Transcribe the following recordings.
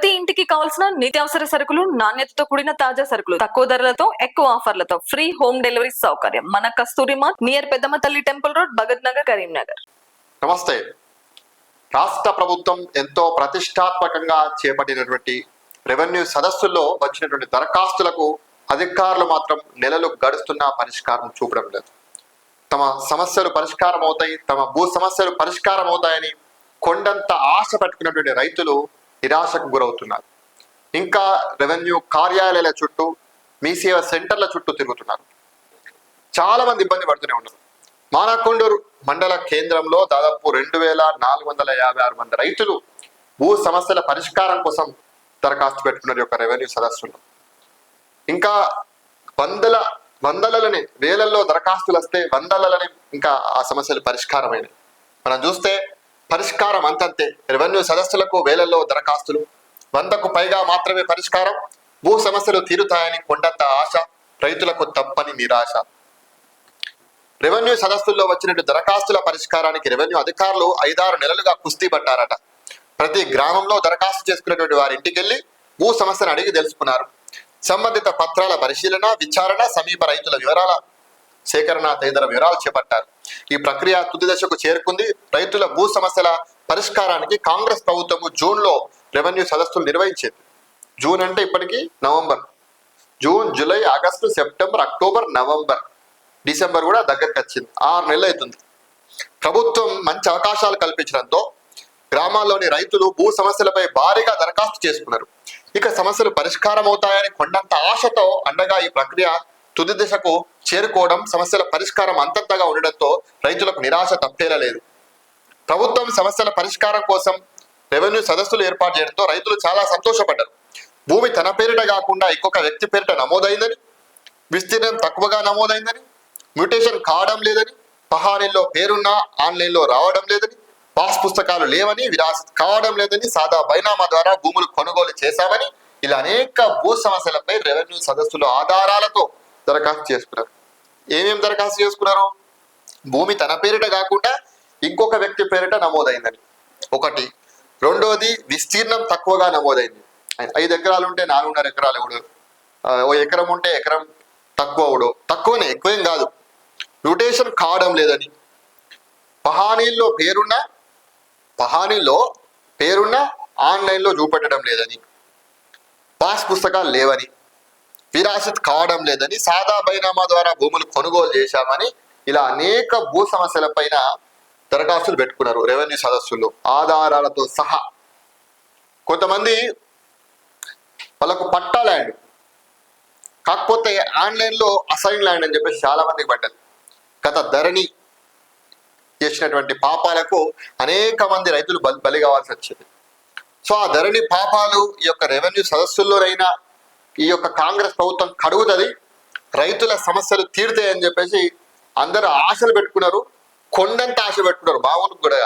ప్రతి ఇంటికి కావాల్సిన నిత్యావసర సరుకులు, నాణ్యతతో కూడిన తాజా సరుకులు, తక్కువ ధరలతో, ఎక్కువ ఆఫర్లతో, ఫ్రీ హోమ్ డెలివరీ సౌకర్యం మన కస్తూరి మార్ట్, నియర్ పెద్దమ్మ తల్లి టెంపుల్ రోడ్, భగత్ నగర్, కరీంనగర్. నమస్తే. రాష్ట్ర ప్రభుత్వం ఎంతో ప్రతిష్టాత్మకంగా చేపట్టినటువంటి రెవెన్యూ సదస్సుల్లో వచ్చినటువంటి దరఖాస్తులకు అధికారులు మాత్రం నెలలు గడుస్తున్నా పరిష్కారం చూపడం లేదు. తమ సమస్యలు పరిష్కారం అవుతాయి, తమ భూ సమస్యలు పరిష్కారం అవుతాయని కొండంత ఆశ పెట్టుకున్నటువంటి రైతులు నిరాశకు గురవుతున్నారు. ఇంకా రెవెన్యూ కార్యాలయాల చుట్టూ, మీ సేవ సెంటర్ల చుట్టూ తిరుగుతున్నారు. చాలా మంది ఇబ్బంది పడుతూనే ఉన్నారు. మానకొండూరు మండల కేంద్రంలో దాదాపు 2456 మంది రైతులు భూ సమస్యల పరిష్కారం కోసం దరఖాస్తు పెట్టుకున్నారు యొక్క రెవెన్యూ సదస్సులో. ఇంకా వందలని వేలల్లో దరఖాస్తులు వస్తే వందలని ఇంకా ఆ సమస్యలు పరిష్కారమైనవి. మనం చూస్తే పరిష్కారం అంతంతే. రెవెన్యూ సదస్సులకు వేలల్లో దరఖాస్తులు, 100కు పైగా మాత్రమే పరిష్కారం. భూ సమస్యలు తీరుతాయని కొండంత ఆశ, రైతులకు తప్పని నిరాశ. రెవెన్యూ సదస్సుల్లో వచ్చినట్టు దరఖాస్తుల పరిష్కారానికి రెవెన్యూ అధికారులు 5-6 నెలలుగా కుస్తీ పట్టారట. ప్రతి గ్రామంలో దరఖాస్తు చేసుకున్నటువంటి వారి ఇంటికి వెళ్ళి భూ సమస్యను అడిగి తెలుసుకున్నారు. సంబంధిత పత్రాల పరిశీలన, విచారణ, సమీప రైతుల వివరాల సేకరణ తదితర వివరాలు చేపట్టారు. ఈ ప్రక్రియ తుది దశకు చేరుకుంది. రైతుల భూ సమస్యల పరిష్కారానికి కాంగ్రెస్ ప్రభుత్వం జూన్లో రెవెన్యూ సదస్సులు నిర్వహించింది. జూన్ అంటే ఇప్పటికీ November. June, July, August, September, October, November, December కూడా దగ్గరికి వచ్చింది. 6 నెలలు అవుతుంది. ప్రభుత్వం మంచి అవకాశాలు కల్పించడంతో గ్రామాల్లోని రైతులు భూ సమస్యలపై భారీగా దరఖాస్తు చేసుకున్నారు. ఇక సమస్యలు పరిష్కారం అవుతాయని కొండంత ఆశతో అండగా ఈ ప్రక్రియ తుది దశకు చేరుకోవడం, సమస్యల పరిష్కారం అంతంతగా ఉండడంతో రైతులకు నిరాశ తప్పేలా లేదు. ప్రభుత్వం సమస్యల పరిష్కారం కోసం రెవెన్యూ సదస్సులు ఏర్పాటు చేయడంతో రైతులు చాలా సంతోషపడ్డారు. భూమి తన పేరిట కాకుండా ఇంకొక వ్యక్తి పేరిట నమోదైందని, విస్తీర్ణం తక్కువగా నమోదైందని, మ్యూటేషన్ కావడం లేదని, పహానీల్లో పేరున్నా ఆన్లైన్లో రావడం లేదని, పాస్ పుస్తకాలు లేవని, విరాసత్ కావడం లేదని, సాదా బైనామా ద్వారా భూములు కొనుగోలు చేశామని, ఇలా అనేక భూ సమస్యలపై రెవెన్యూ సదస్సులు ఆధారాలతో దరఖాస్తు చేసుకున్నారు. ఏమేమి దరఖాస్తు చేసుకున్నారు? భూమి తన పేరిట కాకుండా ఇంకొక వ్యక్తి పేరిట నమోదైందని ఒకటి. రెండోది, విస్తీర్ణం తక్కువగా నమోదైంది. 5 ఎకరాలు ఉంటే 4.5 ఎకరాలు ఎవడు, ఓ ఎకరం ఉంటే ఎకరం తక్కువ అవడు, తక్కువనే, ఎక్కువేం కాదు. మ్యూటేషన్ కావడం లేదని, పహానీల్లో పేరున్న ఆన్లైన్లో చూపెట్టడం లేదని, పాస్ పుస్తకాలు లేవని, విరాసత్ కావడం లేదని, సాదా బైనామా ద్వారా భూములు కొనుగోలు చేశామని, ఇలా అనేక భూ సమస్యలపైన దరఖాస్తులు పెట్టుకున్నారు రెవెన్యూ సదస్సుల్లో ఆధారాలతో సహా. కొంతమంది వాళ్ళకు పట్టా ల్యాండ్ కాకపోతే ఆన్లైన్లో అసైన్ ల్యాండ్ అని చెప్పేసి చాలా మందికి పడ్డది. గత ధరణి చేసినటువంటి పాపాలకు అనేక మంది రైతులు బలి కావాల్సి వచ్చింది. సో ఆ ధరణి పాపాలు ఈ యొక్క రెవెన్యూ సదస్సుల్లోనైనా ఈ యొక్క కాంగ్రెస్ ప్రభుత్వం కడుగుతుంది, రైతుల సమస్యలు తీరుతాయని చెప్పేసి అందరూ ఆశలు పెట్టుకున్నారు. కొండంత ఆశ పెట్టుకున్నారు, మామూలు కూడా.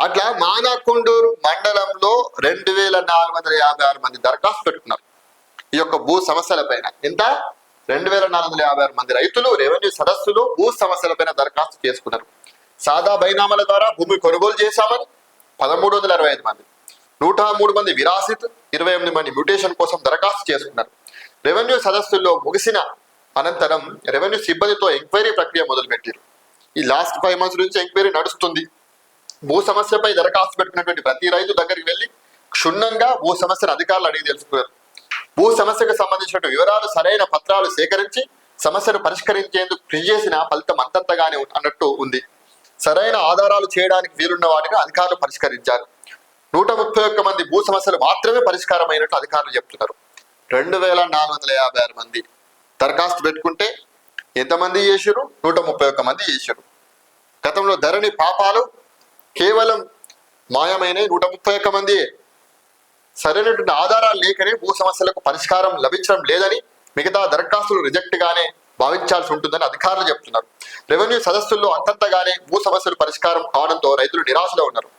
అట్లా మానకొండూరు మండలంలో 2456 మంది దరఖాస్తు పెట్టుకున్నారు ఈ యొక్క భూ సమస్యలపైన. ఎంత? 2456 మంది రైతులు రెవెన్యూ సదస్సులు భూ సమస్యలపైన దరఖాస్తు చేసుకున్నారు. సాదా బైనామాల ద్వారా భూమి కొనుగోలు చేశామని 1325 మంది, 103 మంది విరాసిత్, 28 మంది మ్యూటేషన్ కోసం దరఖాస్తు చేసుకున్నారు. రెవెన్యూ సదస్సుల్లో ముగిసిన అనంతరం రెవెన్యూ సిబ్బందితో ఎంక్వైరీ ప్రక్రియ మొదలుపెట్టారు. ఈ లాస్ట్ 5 months నుంచి ఎంక్వైరీ నడుస్తుంది. భూ సమస్యపై దరఖాస్తు పెట్టుకున్నటువంటి ప్రతి రైతు దగ్గరికి వెళ్ళి క్షుణ్ణంగా భూ సమస్యను అధికారులు అడిగి తెలుసుకున్నారు. భూ సమస్యకు సంబంధించిన వివరాలు, సరైన పత్రాలు సేకరించి సమస్యను పరిష్కరించేందుకు కృషి చేసిన ఫలితం అంతంతగానే అన్నట్టు ఉంది. సరైన ఆధారాలు చేయడానికి వీలున్న వాటిని అధికారులు పరిష్కరించారు. 131 మంది భూ సమస్యలు మాత్రమే పరిష్కారమైనట్టు అధికారులు చెప్తున్నారు. 2456 మంది దరఖాస్తు పెట్టుకుంటే ఎంతమంది చేశారు? 131 మంది చేశారు. గతంలో ధరణి పాపాలు కేవలం మాయమైన 131 మంది. సరైనటువంటి ఆధారాలు లేకనే భూ సమస్యలకు పరిష్కారం లభించడం లేదని, మిగతా దరఖాస్తులు రిజెక్ట్ గానే భావించాల్సి ఉంటుందని అధికారులు చెప్తున్నారు. రెవెన్యూ సదస్సుల్లో అంతంతగానే భూ సమస్యలు పరిష్కారం కావడంతో రైతులు నిరాశలో ఉన్నారు.